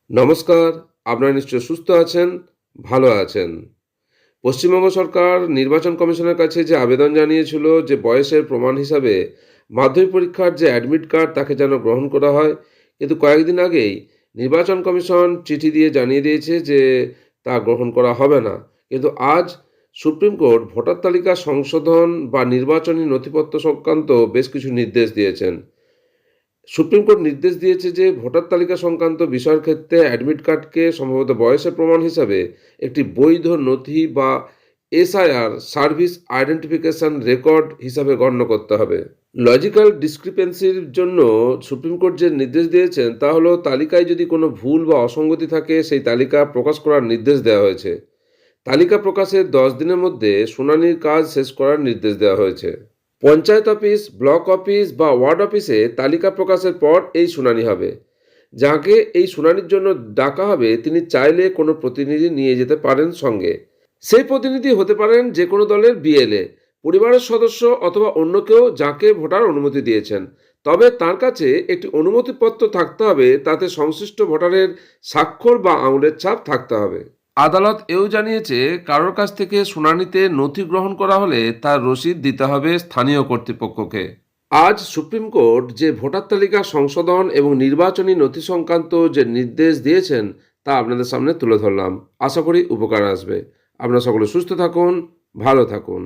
নমস্কার, আপনারা নিশ্চয় সুস্থ আছেন, ভালো আছেন। পশ্চিমবঙ্গ সরকার নির্বাচন কমিশনের কাছে যে আবেদন জানিয়েছিল যে বয়সের প্রমাণ হিসাবে মাধ্যমিক পরীক্ষার যে অ্যাডমিট কার্ড তাকে যেন গ্রহণ করা হয়, কিন্তু কয়েকদিন আগেই নির্বাচন কমিশন চিঠি দিয়ে জানিয়ে দিয়েছে যে তা গ্রহণ করা হবে না। কিন্তু আজ সুপ্রিম কোর্ট ভোটার তালিকা সংশোধন বা নির্বাচনী নথিপত্র সংক্রান্ত বেশ কিছু নির্দেশ দিয়েছেন। সুপ্রিম কোর্ট নির্দেশ দিয়েছে যে ভোটার তালিকা সংক্রান্ত বিষয়ের ক্ষেত্রে অ্যাডমিট কার্ডকে সম্ভবত বয়সের প্রমাণ হিসাবে একটি বৈধ নথি বা এসআইআর সার্ভিস আইডেন্টিফিকেশন রেকর্ড হিসাবে গণ্য করতে হবে। লজিক্যাল ডিসক্রিপেন্সির জন্য সুপ্রিম কোর্ট যে নির্দেশ দিয়েছেন তা হলো তালিকায় যদি কোনো ভুল বা অসঙ্গতি থাকে সেই তালিকা প্রকাশ করার নির্দেশ দেওয়া হয়েছে। তালিকা প্রকাশের 10 দিনের মধ্যে শুনানির কাজ শেষ করার নির্দেশ দেওয়া হয়েছে। পঞ্চায়েত অফিস, ব্লক অফিস বা ওয়ার্ড অফিসে তালিকা প্রকাশের পর এই শুনানি হবে। যাকে এই শুনানির জন্য ডাকা হবে তিনি চাইলে কোনো প্রতিনিধি নিয়ে যেতে পারেন সঙ্গে। সেই প্রতিনিধি হতে পারেন যে কোনো দলের বিএলএ, পরিবারের সদস্য অথবা অন্য কেউ যাকে ভোটার অনুমতি দিয়েছেন। তবে তার কাছে একটি অনুমতিপত্র থাকতে হবে, তাতে সংশ্লিষ্ট ভোটারের স্বাক্ষর বা আঙুলের ছাপ থাকতে হবে। আদালত এও জানিয়েছে কারোর কাছ থেকে শুনানিতে নথি গ্রহণ করা হলে তার রসিদ দিতে হবে স্থানীয় কর্তৃপক্ষকে। আজ সুপ্রিম কোর্ট যে ভোটার তালিকা সংশোধন এবং নির্বাচনী নথি সংক্রান্ত যে নির্দেশ দিয়েছেন তা আপনাদের সামনে তুলে ধরলাম। আশা করি উপকার আসবে। আপনারা সকলে সুস্থ থাকুন, ভালো থাকুন।